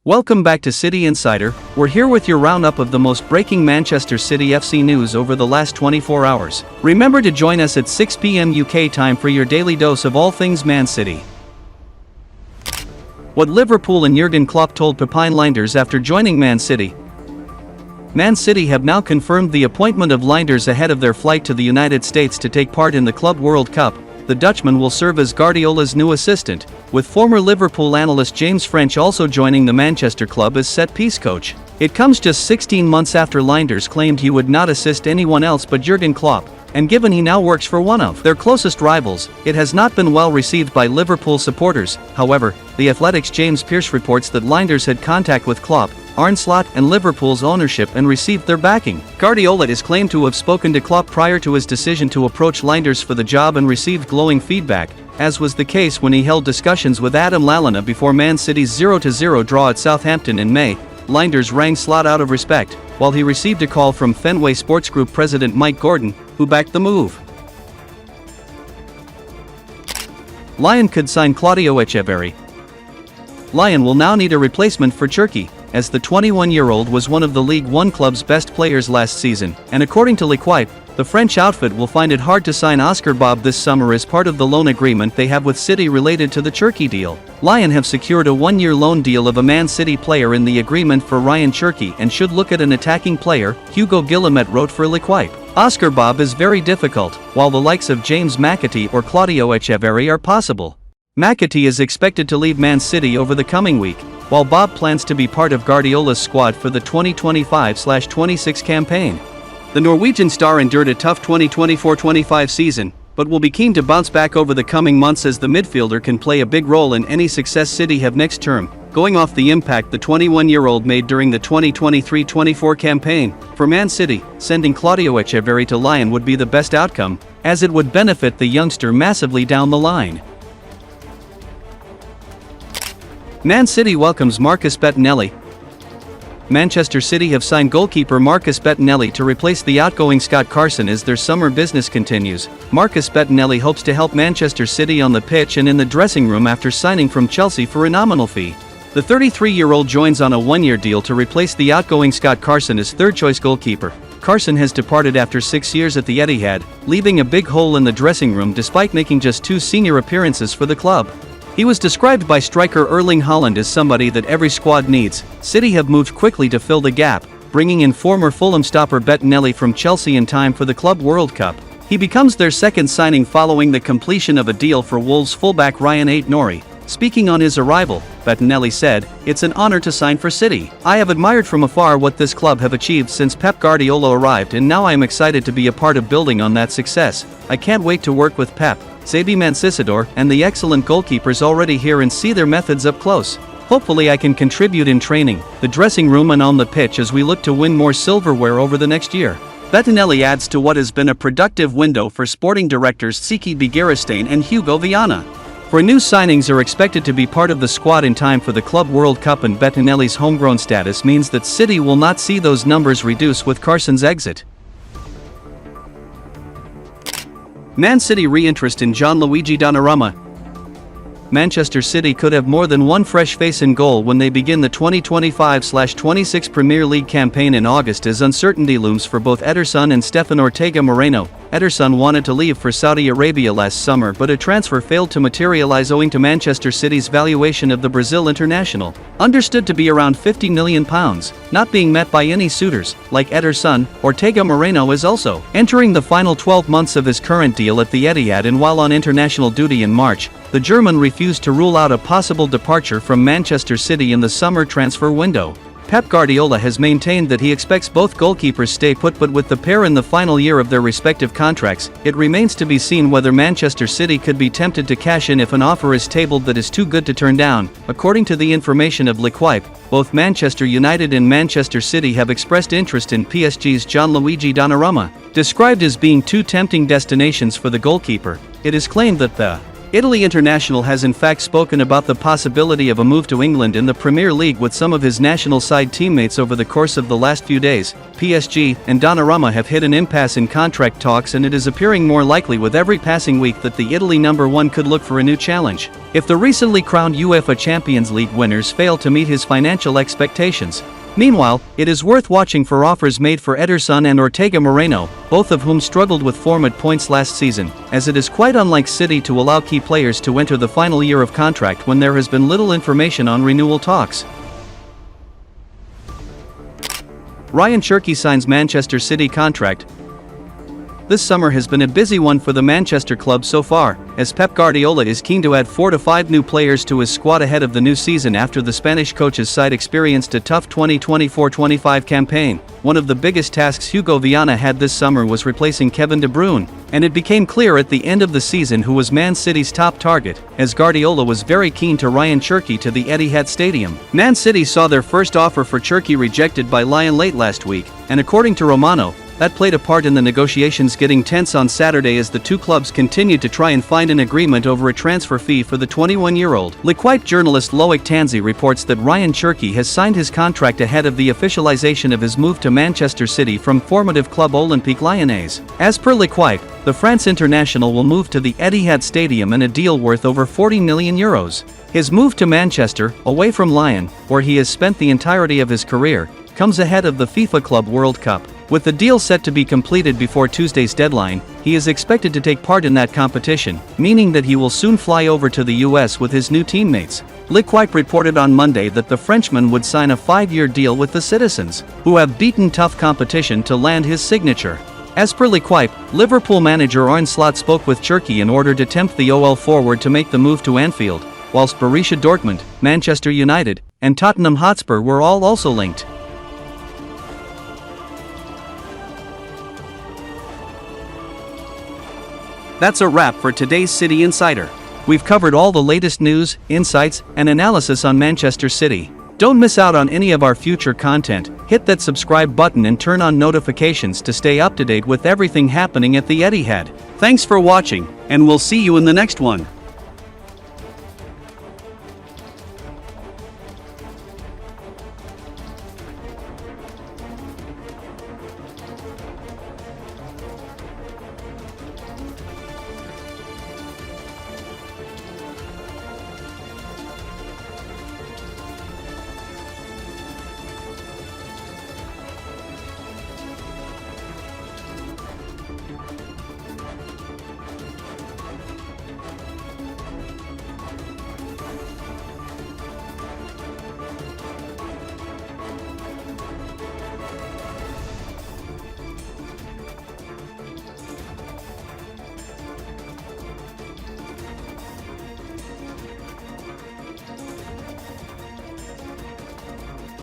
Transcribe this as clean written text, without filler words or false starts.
Welcome back to City Insider. We're here with your roundup of the most breaking Manchester City FC news over the last 24 hours. Remember to join us at 6 p.m. UK time for your daily dose of all things Man City. What Liverpool and Jurgen Klopp told Pepijn Lijnders after joining Man City. Man City have now confirmed the appointment of Lijnders ahead of their flight to the United States to take part in the Club World Cup. The Dutchman will serve as Guardiola's new assistant, with former Liverpool analyst James French also joining the Manchester club as set-piece coach. It comes just 16 months after Lijnders claimed he would not assist anyone else but Jurgen Klopp, and given he now works for one of their closest rivals, it has not been well received by Liverpool supporters. However, The Athletic's James Pearce reports that Lijnders had contact with Klopp, Arne Slot and Liverpool's ownership and received their backing. Guardiola is claimed to have spoken to Klopp prior to his decision to approach Lijnders for the job and received glowing feedback, as was the case when he held discussions with Adam Lallana before Man City's 0-0 draw at Southampton in May. Lijnders rang Slot out of respect, while he received a call from Fenway Sports Group president Mike Gordon, who backed the move. Lyon could sign Claudio Echeverri. Lyon will now need a replacement for Cherki, as the 21-year-old was one of the League One club's best players last season, and according to L'Equipe, the French outfit will find it hard to sign Oscar Bob this summer as part of the loan agreement they have with City related to the Cherki deal. Lyon have secured a one-year loan deal of a Man City player in the agreement for Rayan Cherki and should look at an attacking player, Hugo Guillemette wrote for L'Equipe. Oscar Bob is very difficult, while the likes of James McAtee or Claudio Echeverri are possible. McAtee is expected to leave Man City over the coming week, while Bob plans to be part of Guardiola's squad for the 2025-26 campaign. The Norwegian star endured a tough 2024-25 season, but will be keen to bounce back over the coming months as the midfielder can play a big role in any success City have next term, going off the impact the 21-year-old made during the 2023-24 campaign. For Man City, sending Claudio Echeverri to Lyon would be the best outcome, as it would benefit the youngster massively down the line. Man City welcomes Marcus Bettinelli. Manchester City have signed goalkeeper Marcus Bettinelli to replace the outgoing Scott Carson as their summer business continues. Marcus Bettinelli hopes to help Manchester City on the pitch and in the dressing room after signing from Chelsea for a nominal fee. The 33-year-old joins on a one-year deal to replace the outgoing Scott Carson as third-choice goalkeeper. Carson has departed after 6 years at the Etihad, leaving a big hole in the dressing room despite making just 2 senior appearances for the club. He was described by striker Erling Haaland as somebody that every squad needs. City have moved quickly to fill the gap, bringing in former Fulham stopper Bettinelli from Chelsea in time for the Club World Cup. He becomes their second signing following the completion of a deal for Wolves fullback Rayan Cherki. Speaking on his arrival, Bettinelli said, "It's an honor to sign for City. I have admired from afar what this club have achieved since Pep Guardiola arrived and now I am excited to be a part of building on that success. I can't wait to work with Pep, Xabi Mancisidor and the excellent goalkeepers already here and see their methods up close. Hopefully I can contribute in training, the dressing room and on the pitch as we look to win more silverware over the next year." Bettinelli adds to what has been a productive window for sporting directors Siki Begiristain and Hugo Viana. For new signings are expected to be part of the squad in time for the Club World Cup, and Bettinelli's homegrown status means that City will not see those numbers reduce with Carson's exit. Man City re-interest in Gianluigi Donnarumma. Manchester City could have more than one fresh face in goal when they begin the 2025-26 Premier League campaign in August as uncertainty looms for both Ederson and Stefan Ortega Moreno. Ederson wanted to leave for Saudi Arabia last summer, but a transfer failed to materialize owing to Manchester City's valuation of the Brazil international, understood to be around £50 million, not being met by any suitors. Like Ederson, Ortega Moreno is also entering the final 12 months of his current deal at the Etihad, and while on international duty in March, the German refused to rule out a possible departure from Manchester City in the summer transfer window. Pep Guardiola has maintained that he expects both goalkeepers stay put, but with the pair in the final year of their respective contracts, it remains to be seen whether Manchester City could be tempted to cash in if an offer is tabled that is too good to turn down. According to the information of L'Equipe, both Manchester United and Manchester City have expressed interest in PSG's Gianluigi Donnarumma. Described as being two tempting destinations for the goalkeeper, it is claimed that the Italy international has in fact spoken about the possibility of a move to England in the Premier League with some of his national side teammates over the course of the last few days. PSG and Donnarumma have hit an impasse in contract talks, and it is appearing more likely with every passing week that the Italy #1 could look for a new challenge if the recently crowned UEFA Champions League winners fail to meet his financial expectations. Meanwhile, it is worth watching for offers made for Ederson and Ortega Moreno, both of whom struggled with form at points last season, as it is quite unlike City to allow key players to enter the final year of contract when there has been little information on renewal talks. Rayan Cherki signs Manchester City contract. This summer has been a busy one for the Manchester club so far, as Pep Guardiola is keen to add 4 to 5 new players to his squad ahead of the new season after the Spanish coach's side experienced a tough 2024-25 campaign. One of the biggest tasks Hugo Viana had this summer was replacing Kevin De Bruyne, and it became clear at the end of the season who was Man City's top target, as Guardiola was very keen to Rayan Cherki to the Etihad Stadium. Man City saw their first offer for Cherki rejected by Lyon late last week, and according to Romano, that played a part in the negotiations getting tense on Saturday as the two clubs continued to try and find an agreement over a transfer fee for the 21-year-old. L'Equipe journalist Loic Tanzi reports that Rayan Cherki has signed his contract ahead of the officialization of his move to Manchester City from formative club Olympique Lyonnais. As per L'Equipe, the France international will move to the Etihad Stadium in a deal worth over €40 million. His move to Manchester, away from Lyon, where he has spent the entirety of his career, comes ahead of the FIFA Club World Cup. With the deal set to be completed before Tuesday's deadline, he is expected to take part in that competition, meaning that he will soon fly over to the US with his new teammates. L'Equipe reported on Monday that the Frenchman would sign a 5-year deal with the Citizens, who have beaten tough competition to land his signature. As per L'Equipe, Liverpool manager Arne Slot spoke with Cherki in order to tempt the OL forward to make the move to Anfield, whilst Borussia Dortmund, Manchester United, and Tottenham Hotspur were all also linked. That's a wrap for today's City Insider. We've covered all the latest news, insights, and analysis on Manchester City. Don't miss out on any of our future content. Hit that subscribe button and turn on notifications to stay up to date with everything happening at the Etihad. Thanks for watching, and we'll see you in the next one.